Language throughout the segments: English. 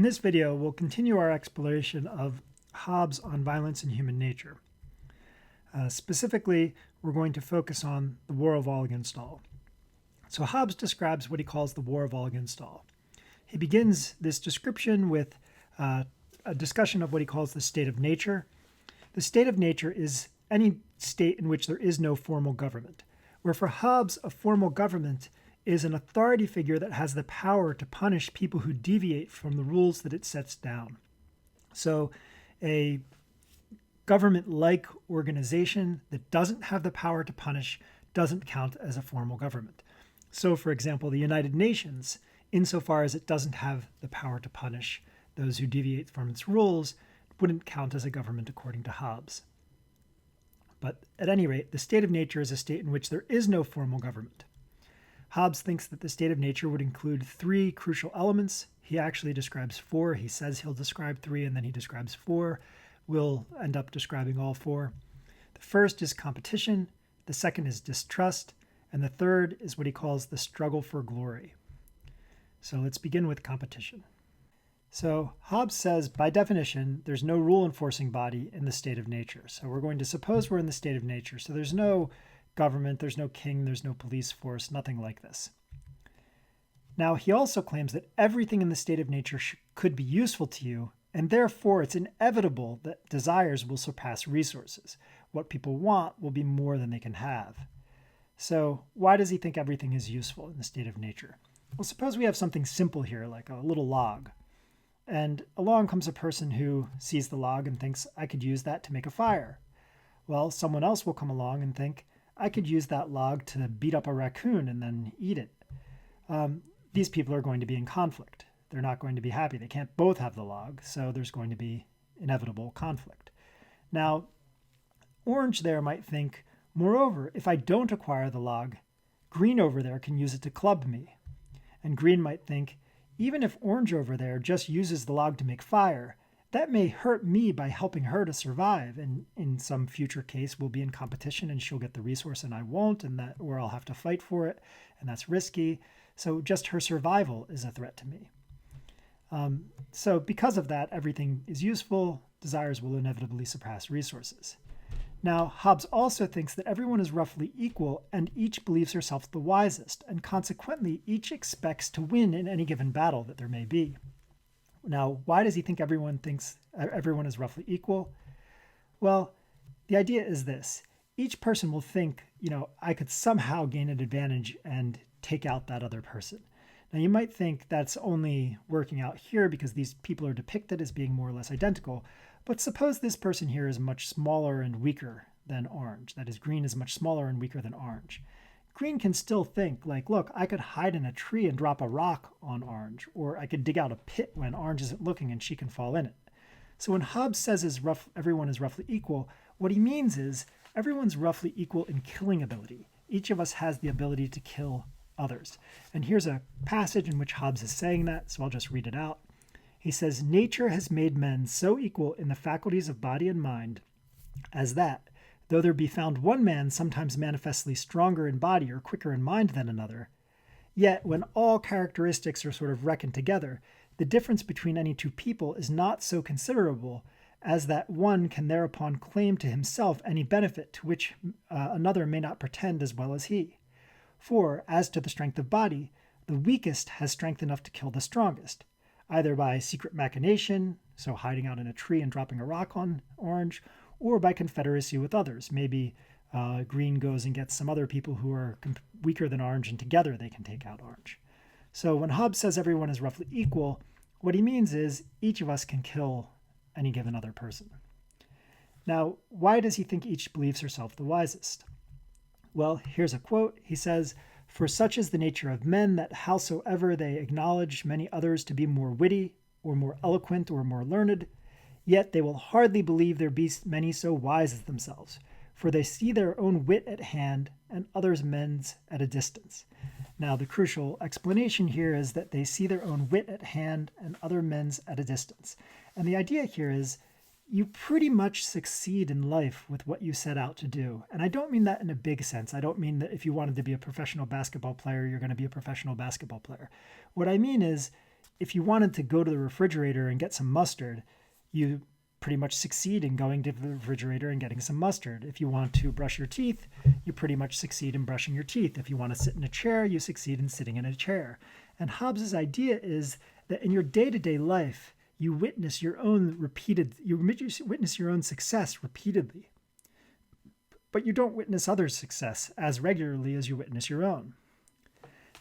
this video, we'll continue our exploration of Hobbes on violence and human nature. Specifically, we're going to focus on the war of all against all. So Hobbes describes what he calls the war of all against all. He begins this description with a discussion of what he calls the state of nature. The state of nature is any state in which there is no formal government, where for Hobbes, a formal government is an authority figure that has the power to punish people who deviate from the rules that it sets down. So a government-like organization that doesn't have the power to punish doesn't count as a formal government. So, for example, the United Nations, insofar as it doesn't have the power to punish those who deviate from its rules, wouldn't count as a government according to Hobbes. But at any rate, the state of nature is a state in which there is no formal government. Hobbes thinks that the state of nature would include three crucial elements. He actually describes four. He says he'll describe three, and then he describes four. We'll end up describing all four. The first is competition, the second is distrust, and the third is what he calls the struggle for glory. So let's begin with competition. So Hobbes says, by definition, there's no rule-enforcing body in the state of nature. So we're going to suppose we're in the state of nature. So there's no government, there's no king, there's no police force, nothing like this. Now, he also claims that everything in the state of nature could be useful to you, and therefore it's inevitable that desires will surpass resources. What people want will be more than they can have. So why does he think everything is useful in the state of nature? Well, suppose we have something simple here, like a little log. And along comes a person who sees the log and thinks, I could use that to make a fire. Well, someone else will come along and think, I could use that log to beat up a raccoon and then eat it. These people are going to be in conflict. They're not going to be happy. They can't both have the log, so there's going to be inevitable conflict. Now, Orange there might think, moreover, if I don't acquire the log, Green over there can use it to club me. And Green might think, even if Orange over there just uses the log to make fire, that may hurt me by helping her to survive, and in some future case we'll be in competition and she'll get the resource and I won't, or I'll have to fight for it, and that's risky. So just her survival is a threat to me. So because of that, everything is useful. Desires will inevitably surpass resources. Now, Hobbes also thinks that everyone is roughly equal and each believes herself the wisest, and consequently each expects to win in any given battle that there may be. Now, why does he think everyone thinks everyone is roughly equal? Well, the idea is this. Each person will think, I could somehow gain an advantage and take out that other person. Now, you might think that's only working out here because these people are depicted as being more or less identical, but suppose this person here is much smaller and weaker than Orange. That is, Green is much smaller and weaker than Orange. Green can still think, like, I could hide in a tree and drop a rock on Orange, or I could dig out a pit when Orange isn't looking and she can fall in it. So when Hobbes says everyone is roughly equal, what he means is everyone's roughly equal in killing ability. Each of us has the ability to kill others. And here's a passage in which Hobbes is saying that, so I'll just read it out. He says, nature has made men so equal in the faculties of body and mind as that, though there be found one man sometimes manifestly stronger in body or quicker in mind than another, yet when all characteristics are sort of reckoned together, the difference between any two people is not so considerable as that one can thereupon claim to himself any benefit to which another may not pretend as well as he. For, as to the strength of body, the weakest has strength enough to kill the strongest, either by secret machination, so hiding out in a tree and dropping a rock on Orange, or by confederacy with others. Maybe Green goes and gets some other people who are weaker than Orange, and together they can take out Orange. So when Hobbes says everyone is roughly equal, what he means is each of us can kill any given other person. Now, why does he think each believes herself the wisest? Well, here's a quote. He says, "For such is the nature of men that howsoever they acknowledge many others to be more witty, or more eloquent, or more learned, yet they will hardly believe there be many so wise as themselves, for they see their own wit at hand and others' men's at a distance." Now, the crucial explanation here is that they see their own wit at hand and other men's at a distance. And the idea here is you pretty much succeed in life with what you set out to do. And I don't mean that in a big sense. I don't mean that if you wanted to be a professional basketball player, you're going to be a professional basketball player. What I mean is if you wanted to go to the refrigerator and get some mustard, you pretty much succeed in going to the refrigerator and getting some mustard. If you want to brush your teeth, you pretty much succeed in brushing your teeth. If you want to sit in a chair, you succeed in sitting in a chair. And Hobbes's idea is that in your day-to-day life, you witness your own success repeatedly. But you don't witness others' success as regularly as you witness your own.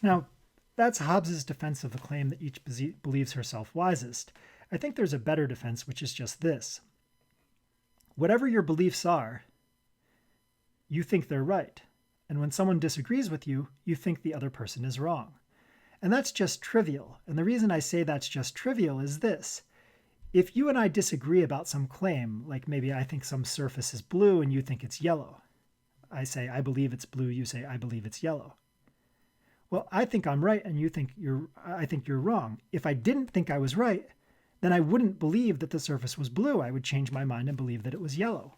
Now, that's Hobbes's defense of the claim that each believes herself wisest. I think there's a better defense, which is just this. Whatever your beliefs are, you think they're right. And when someone disagrees with you, you think the other person is wrong. And that's just trivial. And the reason I say that's just trivial is this. If you and I disagree about some claim, like maybe I think some surface is blue and you think it's yellow. I say, I believe it's blue, you say, I believe it's yellow. Well, I think I'm right and I think you're wrong. If I didn't think I was right, then I wouldn't believe that the surface was blue. I would change my mind and believe that it was yellow.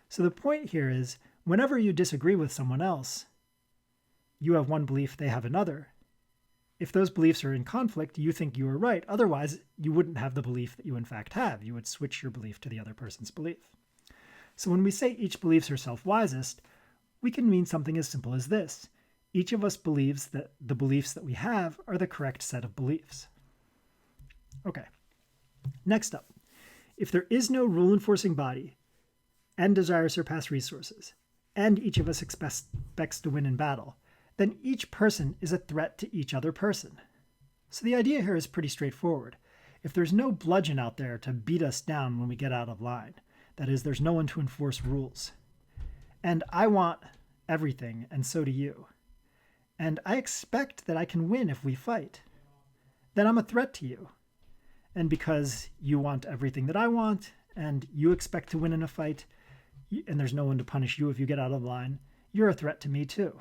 So the point here is, whenever you disagree with someone else, you have one belief, they have another. If those beliefs are in conflict, you think you are right. Otherwise, you wouldn't have the belief that you in fact have. You would switch your belief to the other person's belief. So when we say each believes herself wisest, we can mean something as simple as this. Each of us believes that the beliefs that we have are the correct set of beliefs. Okay, next up. If there is no rule-enforcing body, and desire surpass resources, and each of us expects to win in battle, then each person is a threat to each other person. So the idea here is pretty straightforward. If there's no bludgeon out there to beat us down when we get out of line, that is, there's no one to enforce rules, and I want everything, and so do you, and I expect that I can win if we fight, then I'm a threat to you. And because you want everything that I want, and you expect to win in a fight, and there's no one to punish you if you get out of line, you're a threat to me too.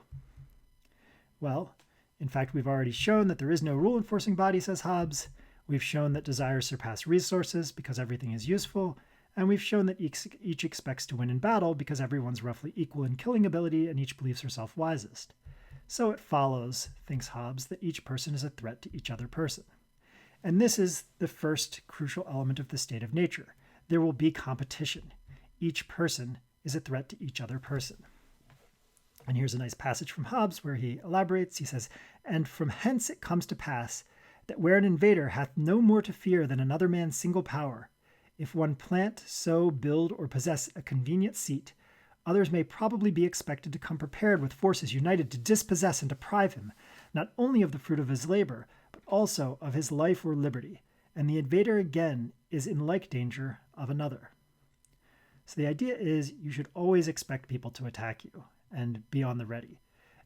Well, in fact, we've already shown that there is no rule-enforcing body, says Hobbes. We've shown that desires surpass resources because everything is useful, and we've shown that each expects to win in battle because everyone's roughly equal in killing ability and each believes herself wisest. So it follows, thinks Hobbes, that each person is a threat to each other person. And this is the first crucial element of the state of nature. There will be competition. Each person is a threat to each other person. And here's a nice passage from Hobbes where he elaborates. He says, "And from hence it comes to pass, that where an invader hath no more to fear than another man's single power, if one plant, sow, build, or possess a convenient seat, others may probably be expected to come prepared with forces united to dispossess and deprive him, not only of the fruit of his labor, but also of his life or liberty, and the invader again is in like danger of another." So the idea is you should always expect people to attack you and be on the ready.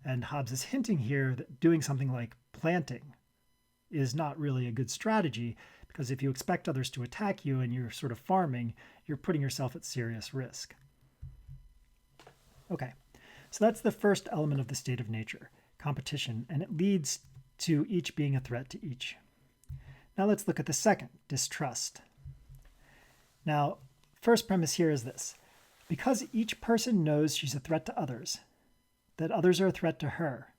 And Hobbes is hinting here that doing something like planting is not really a good strategy, because if you expect others to attack you and you're sort of farming, you're putting yourself at serious risk. Okay, so that's the first element of the state of nature, competition, and it leads to each being a threat to each. Now let's look at the second, distrust. Now, first premise here is this. Because each person knows she's a threat to others, that others are a threat to her,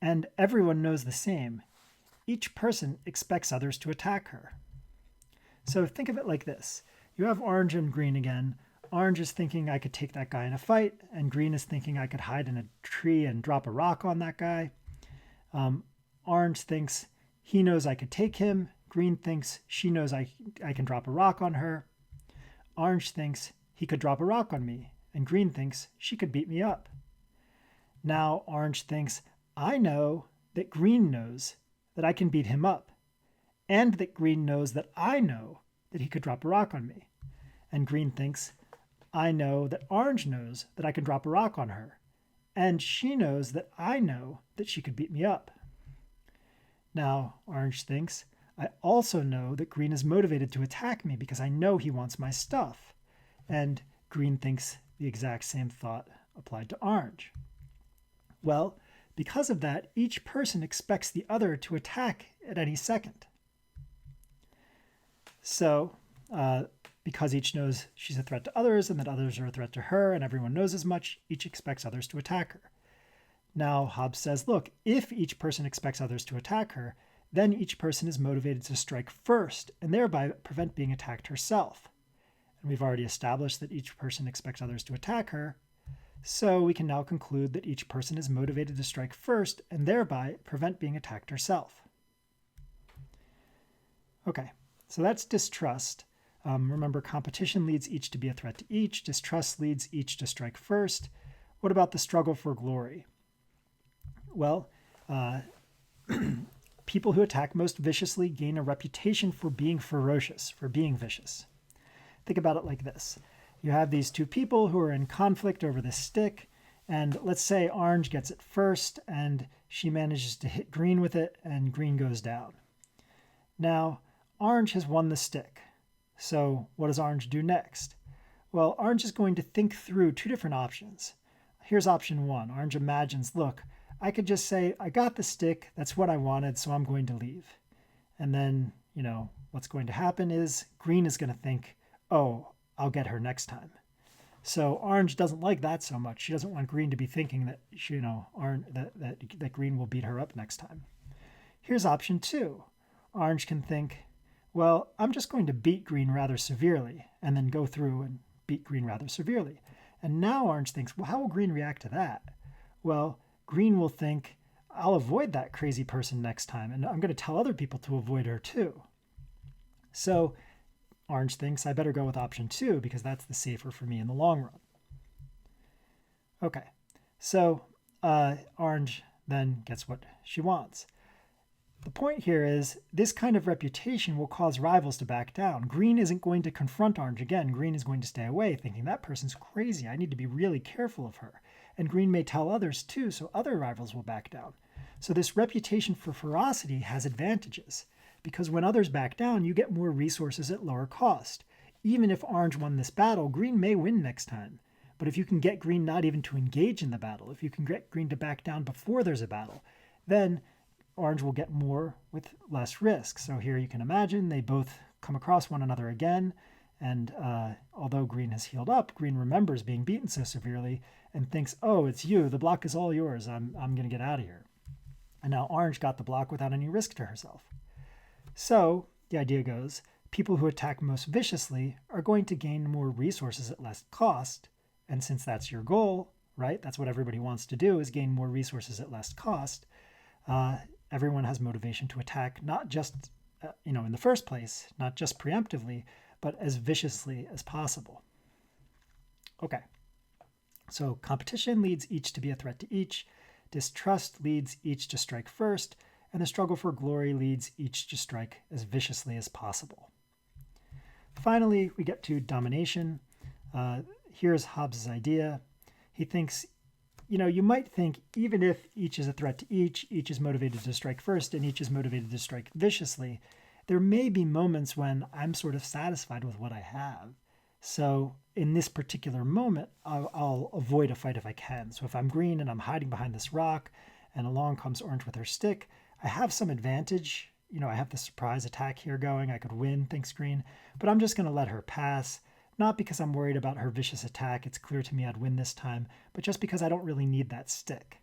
and everyone knows the same, each person expects others to attack her. So think of it like this. You have orange and green again. Orange is thinking I could take that guy in a fight, and green is thinking I could hide in a tree and drop a rock on that guy. Orange thinks he knows I could take him. Green thinks she knows I can drop a rock on her. Orange thinks he could drop a rock on me, and green thinks she could beat me up. Now orange thinks I know that green knows that I can beat him up, and that green knows that I know that he could drop a rock on me. And green thinks I know that orange knows that I can drop a rock on her, and she knows that I know that she could beat me up. Now orange thinks I also know that green is motivated to attack me because I know he wants my stuff. And green thinks the exact same thought applied to orange. Well, because of that, each person expects the other to attack at any second. So, because each knows she's a threat to others and that others are a threat to her and everyone knows as much, each expects others to attack her. Now, Hobbes says, look, if each person expects others to attack her, then each person is motivated to strike first and thereby prevent being attacked herself. And we've already established that each person expects others to attack her, so we can now conclude that each person is motivated to strike first and thereby prevent being attacked herself. Okay, so that's distrust. Remember, competition leads each to be a threat to each. Distrust leads each to strike first. What about the struggle for glory? Well, people who attack most viciously gain a reputation for being ferocious, for being vicious. Think about it like this. You have these two people who are in conflict over this stick, and let's say orange gets it first, and she manages to hit green with it, and green goes down. Now, orange has won the stick. So what does orange do next? Well, orange is going to think through two different options. Here's option one. Orange imagines, look, I could just say, I got the stick, that's what I wanted, so I'm going to leave. And then, what's going to happen is green is going to think, oh, I'll get her next time. So orange doesn't like that so much. She doesn't want green to be thinking that, that green will beat her up next time. Here's option two. Orange can think, well, I'm just going to beat green rather severely, and then go through and beat green rather severely. And now orange thinks, well, how will green react to that? Well, green will think, I'll avoid that crazy person next time, and I'm going to tell other people to avoid her too. So orange thinks I better go with option two because that's the safer for me in the long run. Okay, so orange then gets what she wants. The point here is this kind of reputation will cause rivals to back down. Green isn't going to confront orange again. Green is going to stay away, thinking that person's crazy. I need to be really careful of her. And green may tell others too, so other rivals will back down. So this reputation for ferocity has advantages, because when others back down, you get more resources at lower cost. Even if orange won this battle, green may win next time. But if you can get green not even to engage in the battle, if you can get green to back down before there's a battle, then orange will get more with less risk. So here you can imagine they both come across one another again, and although green has healed up, green remembers being beaten so severely and thinks, oh, it's you, the block is all yours, I'm going to get out of here. And now orange got the block without any risk to herself. So the idea goes, people who attack most viciously are going to gain more resources at less cost, and since that's your goal, right, that's what everybody wants to do, is gain more resources at less cost, everyone has motivation to attack, not just, in the first place, not just preemptively, but as viciously as possible. Okay, so competition leads each to be a threat to each, distrust leads each to strike first, and the struggle for glory leads each to strike as viciously as possible. Finally, we get to domination. Here's Hobbes' idea. He thinks, you might think even if each is a threat to each is motivated to strike first, and each is motivated to strike viciously, there may be moments when I'm sort of satisfied with what I have. So in this particular moment, I'll avoid a fight if I can. So if I'm green and I'm hiding behind this rock and along comes orange with her stick, I have some advantage. I have the surprise attack here going. I could win, thinks green, but I'm just going to let her pass. Not because I'm worried about her vicious attack, it's clear to me I'd win this time, but just because I don't really need that stick.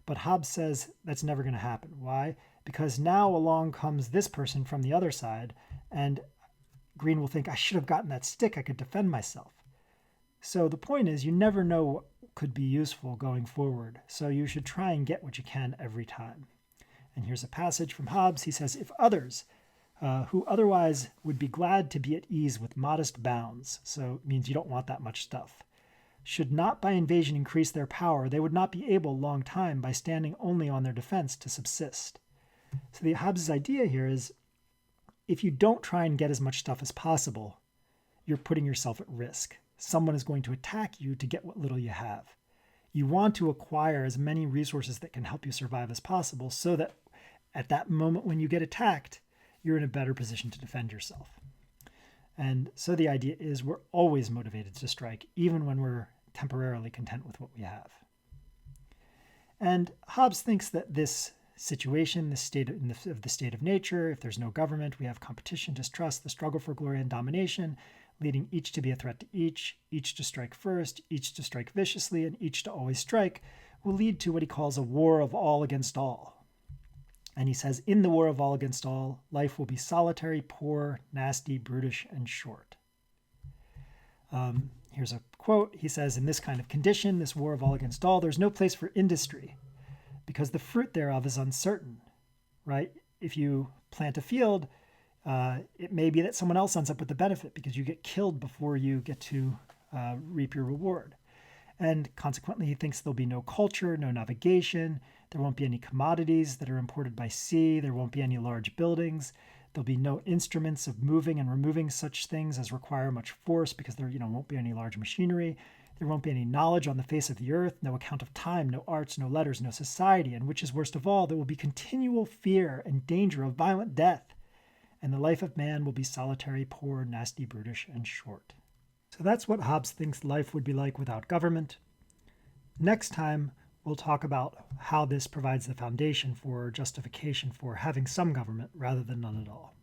But Hobbes says that's never going to happen. Why? Because now along comes this person from the other side, and green will think, I should have gotten that stick, I could defend myself. So the point is, you never know what could be useful going forward, so you should try and get what you can every time. And here's a passage from Hobbes. He says, if others, who otherwise would be glad to be at ease with modest bounds, so it means you don't want that much stuff, should not by invasion increase their power, they would not be able long time by standing only on their defense to subsist. So the Hobbes' idea here is, if you don't try and get as much stuff as possible, you're putting yourself at risk. Someone is going to attack you to get what little you have. You want to acquire as many resources that can help you survive as possible so that at that moment when you get attacked, you're in a better position to defend yourself. And so the idea is we're always motivated to strike, even when we're temporarily content with what we have. And Hobbes thinks that this situation, this state of the state of nature, if there's no government, we have competition, distrust, the struggle for glory and domination, leading each to be a threat to each to strike first, each to strike viciously, and each to always strike, will lead to what he calls a war of all against all. And he says, in the war of all against all, life will be solitary, poor, nasty, brutish, and short. Here's a quote. He says, in this kind of condition, this war of all against all, there's no place for industry, because the fruit thereof is uncertain, right? If you plant a field, it may be that someone else ends up with the benefit because you get killed before you get to reap your reward. And consequently, he thinks there'll be no culture, no navigation. There won't be any commodities that are imported by sea. There won't be any large buildings. There'll be no instruments of moving and removing such things as require much force because there won't be any large machinery. There won't be any knowledge on the face of the earth, no account of time, no arts, no letters, no society, and which is worst of all, there will be continual fear and danger of violent death. And the life of man will be solitary, poor, nasty, brutish, and short. So that's what Hobbes thinks life would be like without government. Next time, we'll talk about how this provides the foundation for justification for having some government rather than none at all.